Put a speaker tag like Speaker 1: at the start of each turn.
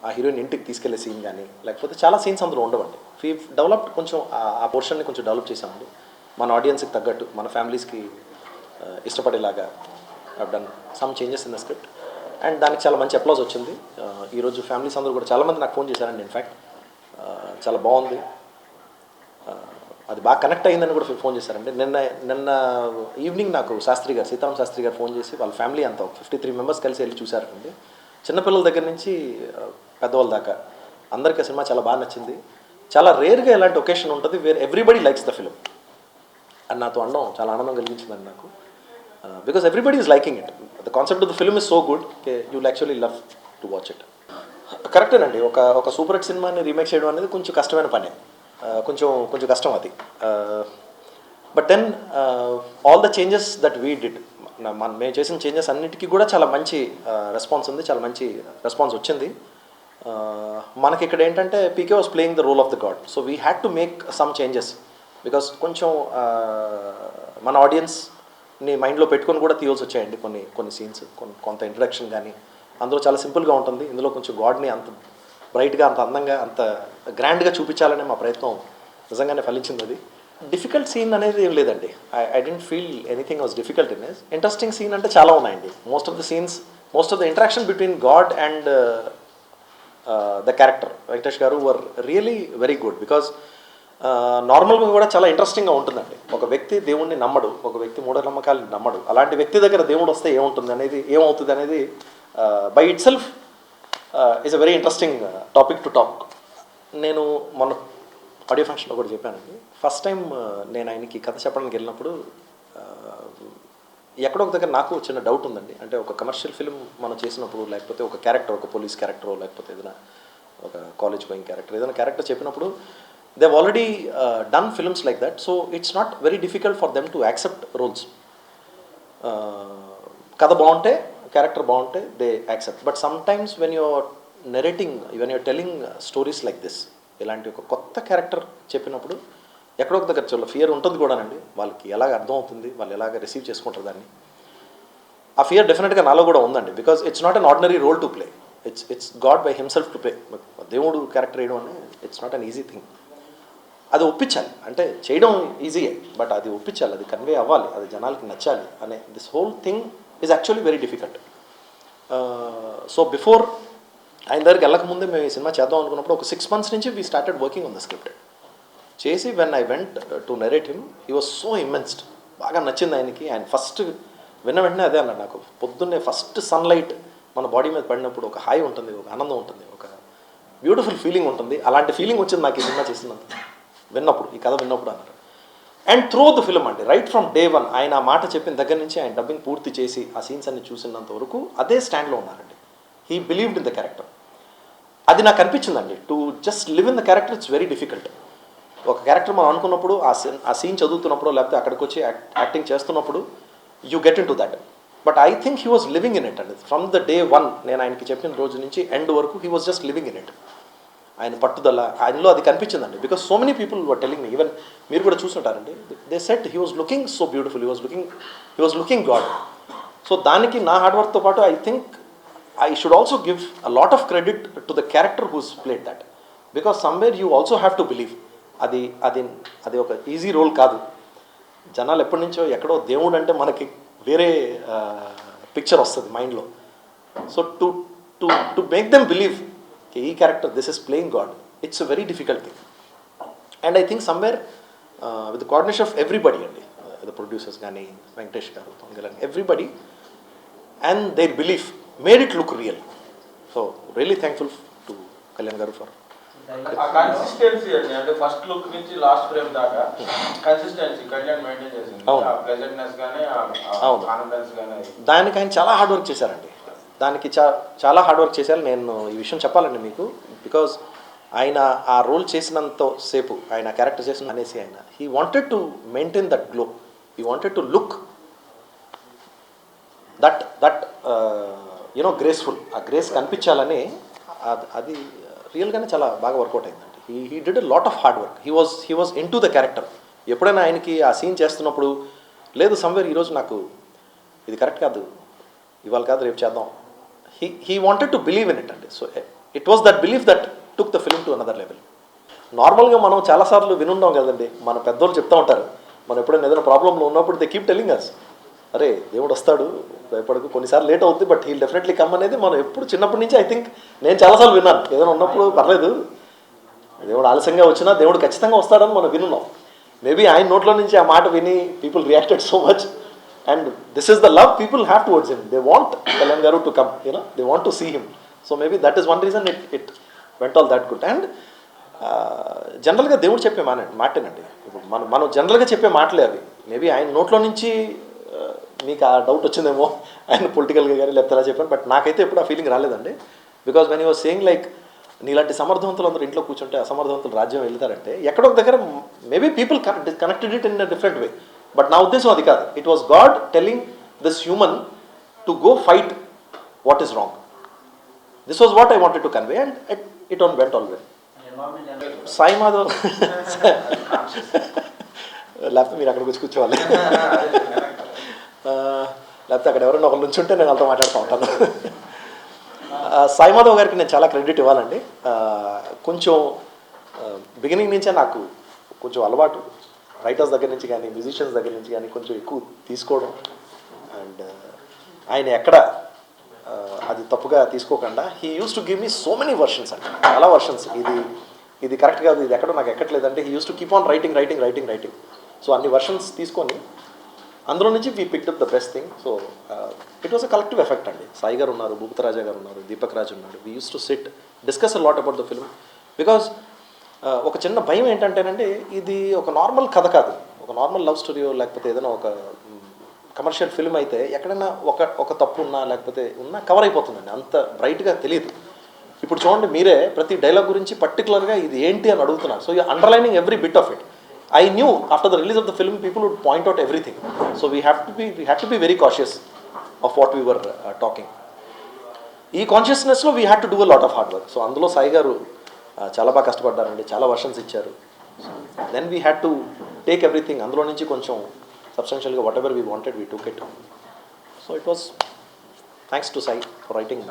Speaker 1: ఆ హీరోయిన్ ఇంటికి తీసుకెళ్లే సీన్ కానీ లేకపోతే చాలా సీన్స్ అందులో ఉండవండి. వీ డెవలప్డ్ కొంచెం ఆ పోర్షన్ని కొంచెం డెవలప్ చేసామండి మన ఆడియన్స్కి తగ్గట్టు, మన ఫ్యామిలీస్కి ఇష్టపడేలాగా. Done some changes in the script and దానికి చాలా మంచి అప్లాజ్ వచ్చింది. ఈరోజు ఫ్యామిలీస్ అందరూ కూడా చాలామంది నాకు ఫోన్ చేశారండి. ఇన్ఫ్యాక్ట్ చాలా బాగుంది, అది బాగా కనెక్ట్ అయ్యిందని కూడా ఫోన్ చేశారండి. నిన్న ఈవినింగ్ నాకు శాస్త్రి గారు, సీతారాం శాస్త్రి గారు ఫోన్ చేసి వాళ్ళ ఫ్యామిలీ అంతా 53 మెంబర్స్ కలిసి వెళ్ళి చూశారండి. చిన్నపిల్లల దగ్గర నుంచి పెద్దవాళ్ళ దాకా అందరికీ ఆ సినిమా చాలా బాగా నచ్చింది. చాలా రేర్గా ఇలాంటి ఒకేషన్ ఉంటుంది where everybody likes the film అని నాతో అనడం చాలా ఆనందం కలిగించిందండి నాకు. Because everybody is liking it. The concept of the film is so good, you will actually love to watch it. కరెక్టేనండి, ఒక సూపర్ హిట్ సినిమాని రీమేక్ చేయడం అనేది కొంచెం కష్టమైన పనే, కొంచెం కష్టం అది. But then all the changes that we did, మేము చేసిన చేంజెస్ అన్నిటికీ కూడా చాలా మంచి రెస్పాన్స్ ఉంది, చాలా మంచి రెస్పాన్స్ వచ్చింది. మనకి ఇక్కడ ఏంటంటే PK was playing the role of the God, so we had to make some changes because కొంచెం మన ఆడియన్స్ని మైండ్లో పెట్టుకొని కూడా తీయాల్సి వచ్చాయండి కొన్ని సీన్స్, కొంత ఇంట్రడక్షన్ కానీ. అందులో చాలా సింపుల్గా ఉంటుంది, ఇందులో కొంచెం గాడ్ని అంత బ్రైట్గా, అంత అందంగా, అంత గ్రాండ్గా చూపించాలనే మా ప్రయత్నం నిజంగానే ఫలించింది. అది డిఫికల్ట్ సీన్ అనేది ఏం లేదండి. I didn't feel anything was difficult in it. Interesting scene అంటే చాలా ఉన్నాయండి. Most of the interaction between God and the character Venkatesh గారు were really very good. Because నార్మల్గా కూడా చాలా ఇంట్రెస్టింగ్గా ఉంటుందండి. ఒక వ్యక్తి దేవుణ్ణి నమ్మడు, ఒక వ్యక్తి మూఢనమ్మకాలను నమ్మడు, అలాంటి వ్యక్తి దగ్గర దేవుడు వస్తే ఏమవుతుంది అనేది by it self is a very interesting topic to talk. నేను మొన్న ఆడియో ఫంక్షన్లో కూడా చెప్పానండి. ఫస్ట్ టైం నేను ఆయనకి కథ చెప్పడానికి వెళ్ళినప్పుడు ఎక్కడో ఒక దగ్గర నాకు చిన్న డౌట్ ఉందండి. అంటే ఒక కమర్షియల్ ఫిల్మ్ మనం చేసినప్పుడు, లేకపోతే ఒక క్యారెక్టర్, ఒక పోలీస్ క్యారెక్టరో, లేకపోతే ఏదైనా ఒక కాలేజ్ గోయింగ్ క్యారెక్టర్, ఏదైనా క్యారెక్టర్ చెప్పినప్పుడు they have already done films like that, so it's not very difficult for them to accept roles. కథ బాగుంటే, క్యారెక్టర్ బాగుంటే they accept. But sometimes when you're narrating, when you're telling stories like this, ఇలాంటి ఒక కొత్త character చెప్పినప్పుడు ఎక్కడో ఒక దగ్గర చాలా ఫియర్ ఉంటుంది కూడానండి. వాళ్ళకి ఎలాగ అర్థం అవుతుంది, వాళ్ళు ఎలాగ రిసీవ్ చేసుకుంటారు దాన్ని. ఆ ఫియర్ డెఫినెట్గా నాలో కూడా ఉందండి. Because it's not an ordinary role to play, it's God by himself to play. దేవుడు క్యారెక్టర్ వేయడం అనే it's not an easy thing. అది ఒప్పించాలి, అంటే చేయడం ఈజీయే, బట్ అది ఒప్పించాలి, అది కన్వే అవ్వాలి, అది జనాలకి నచ్చాలి అనే this whole thing is actually very difficult. So before ఆయన దగ్గరికి వెళ్ళకముందే మేము ఈ సినిమా చేద్దాం అనుకున్నప్పుడు ఒక 6 months నుంచి we started working on the script చేసి, when I went to narrate him he was so immersed. బాగా నచ్చింది ఆయనకి. ఆయన ఫస్ట్ విన్న వెంటనే అదే అన్నాడు, నాకు పొద్దున్నే ఫస్ట్ సన్లైట్ మన బాడీ మీద పడినప్పుడు ఒక హాయి ఉంటుంది, ఒక ఆనందం ఉంటుంది, ఒక బ్యూటిఫుల్ ఫీలింగ్ ఉంటుంది. అలాంటి ఫీలింగ్ వచ్చింది నాకు ఈ సినిమా చేసినంత విన్నప్పుడు, ఈ కథ విన్నప్పుడు అన్నారు. అండ్ త్రూ ద ఫిల్మ్ అండి, రైట్ ఫ్రమ్ డే వన్ ఆయన ఆ మాట చెప్పిన దగ్గర నుంచి ఆయన డబ్బింగ్ పూర్తి చేసి ఆ సీన్స్ అన్ని చూసినంత వరకు అదే స్టాండ్లో ఉన్నారండి. He believed in the character. అది నాకు అనిపించిందండి, to just live in the character it's very difficult. ఒక క్యారెక్టర్ మనం అనుకున్నప్పుడు ఆ సీన్ చదువుతున్నప్పుడు, లేకపోతే అక్కడికి వచ్చి యాక్టింగ్ చేస్తున్నప్పుడు you get into that. But I think he was living in it అండి. ఫ్రమ్ ద డే వన్ నేను ఆయనకి చెప్పిన రోజు నుంచి ఎండ్ వరకు he was just living in it. ఆయన పట్టుదల ఆయనలో అది కనిపించిందండి. Because so many people were telling me, even మీరు కూడా చూస్తుంటారండి, the set he was looking so beautiful, he was looking god. So దానికి నా హార్డ్ వర్క్తో పాటు I think I should also give a lot of credit to the character who's played that, because somewhere you also have to believe అది ఒక easy role కాదు. జనాలు ఎప్పటి నుంచో ఎక్కడో దేవుడు అంటే మనకి వేరే పిక్చర్ వస్తుంది మైండ్లో. So to make them believe ఈ character this is playing god, it's a very difficult thing. And I think somewhere with coordination of everybody అండి, ద ప్రొడ్యూసర్స్ కానీ, వెంకటేష్ గారు, తొంగల్ అని, everybody, and their belief made it look real. So really thankful to Kalyan garu for
Speaker 2: consistency ante first look nunchi last frame daaka consistency Kalyan maintain chesindi. ఆ pleasantness gaane confidence gaane
Speaker 1: దానికి ఆయన చాలా hard work చేశారండి. దానికి చాలా hard work చేశారు. నేను ఈ విషయం చెప్పాలండి మీకు, బికాజ్ ఆయన ఆ రోల్ చేసినంత సేపు, ఆయన క్యారెక్టర్ చేసిన అనేసి ఆయన he wanted to maintain that glow, he wanted to look that you know graceful. ఆ గ్రేస్ కనిపించాలని అది రియల్గానే చాలా బాగా వర్కౌట్ అయిందండి. He did a lot of hard work. He was in to the character. ఎప్పుడైనా ఆయనకి ఆ సీన్ చేస్తున్నప్పుడు, లేదు సమ్వేర్ ఈరోజు నాకు ఇది కరెక్ట్ కాదు, ఇవాళ కాదు రేపు చేద్దాం, he wanted to believe in it అండి. So it was that belief that took the film to another level. నార్మల్గా మనం చాలాసార్లు వినున్నాం కదండి, మన పెద్దోళ్ళు చెప్తూ ఉంటారు, మనం ఎప్పుడైనా ఏదైనా ప్రాబ్లంలో ఉన్నప్పుడు దే కీప్ టెల్లింగ్ అస్, అరే దేవుడు వస్తాడు భయపడకు, కొన్నిసార్లు లేట్ అవుతుంది బట్ హీల్ డెఫినెట్లీ కమ్ అనేది మనం ఎప్పుడు చిన్నప్పటి నుంచి ఐ థింక్ నేను చాలాసార్లు విన్నాను. ఏదైనా ఉన్నప్పుడు పర్లేదు, దేవుడు ఆలస్యంగా వచ్చినా దేవుడు ఖచ్చితంగా వస్తాడని మనం వినున్నాం. మేబీ ఆయన నోట్లో నుంచి ఆ మాట విని people reacted so much, and this is the love people have towards him. They want Kalyan గారు to come, you know, they want to see him. So maybe that is one reason it went all that good. And జనరల్గా దేవుడు చెప్పే మాటేనండి. ఇప్పుడు మనం జనరల్గా చెప్పే మాటలే అవి. మేబీ ఆయన నోట్లో నుంచి మీకు ఆ డౌట్ వచ్చిందేమో ఆయన పొలిటికల్గా కానీ లేకపోతే ఎలా చెప్పాను, బట్ నాకైతే ఎప్పుడు ఆ ఫీలింగ్ రాలేదండి. Because when you was saying like నీలాంటి సమర్థవంతులు అందరూ ఇంట్లో కూర్చుంటే అసమర్థవంతులు రాజ్యం వెళ్తారంటే ఎక్కడో ఒక దగ్గర maybe people connected it in a different way. But నా ఉద్దేశం అది కాదు. It was God telling this human to go fight what is wrong. This was what I wanted to convey and it on went all well. Sai Madhav లేకపోతే మీరు అక్కడికి వచ్చి కూర్చోవాలి, లేకపోతే అక్కడ ఎవరైనా ఒకరి నుంచి ఉంటే నేను వాళ్ళతో మాట్లాడుతూ ఉంటాను. సాయి మాధవ్ గారికి నేను చాలా క్రెడిట్ ఇవ్వాలండి. కొంచెం బిగినింగ్ నుంచే నాకు కొంచెం అలవాటు, రైటర్స్ దగ్గర నుంచి కానీ మ్యూజిషియన్స్ దగ్గర నుంచి కానీ కొంచెం ఎక్కువ తీసుకోవడం. అండ్ ఆయన ఎక్కడ అది తప్పుగా తీసుకోకుండా he use to give me so many versions అండి, చాలా వర్షన్స్. ఇది కరెక్ట్ కాదు, ఇది ఎక్కడో నాకు ఎక్కట్లేదంటే he use to keep on writing. సో అన్ని వర్షన్స్ తీసుకొని అందులో నుంచి we picked up the best thing. So it was a collective effect అండి. సాయి గారు ఉన్నారు, భూపతి రాజా గారు ఉన్నారు, దీపక్ రాజ్ ఉన్నాడు. We use to SIT discuss a lot about the film. Because ఒక చిన్న భయం ఏంటంటేనండి, ఇది ఒక నార్మల్ కథ కాదు, ఒక నార్మల్ లవ్ స్టోరీ లేకపోతే ఏదైనా ఒక కమర్షియల్ ఫిల్మ్ అయితే ఎక్కడైనా ఒక తప్పు ఉన్నా లేకపోతే ఉన్నా కవర్ అయిపోతుందండి, అంత బ్రైట్గా తెలియదు. ఇప్పుడు చూడండి మీరే ప్రతి డైలాగ్ గురించి పర్టికులర్గా ఇది ఏంటి అని అడుగుతున్నారు. So you underlining every bit of it. I knew after the release of the film people would point out everything. So we had to be very cautious of what we were talking. ఈ కాన్షియస్నెస్లో we had to do a lot of hard work. సో అందులో సాయి గారు చాలా బాగా కష్టపడ్డారండి, చాలా వర్షన్స్ ఇచ్చారు. Then we had to take everything, అందులో నుంచి కొంచెం సబ్స్టెన్షియల్గా whatever we wanted we took it. So it was thanks to Sai for writing.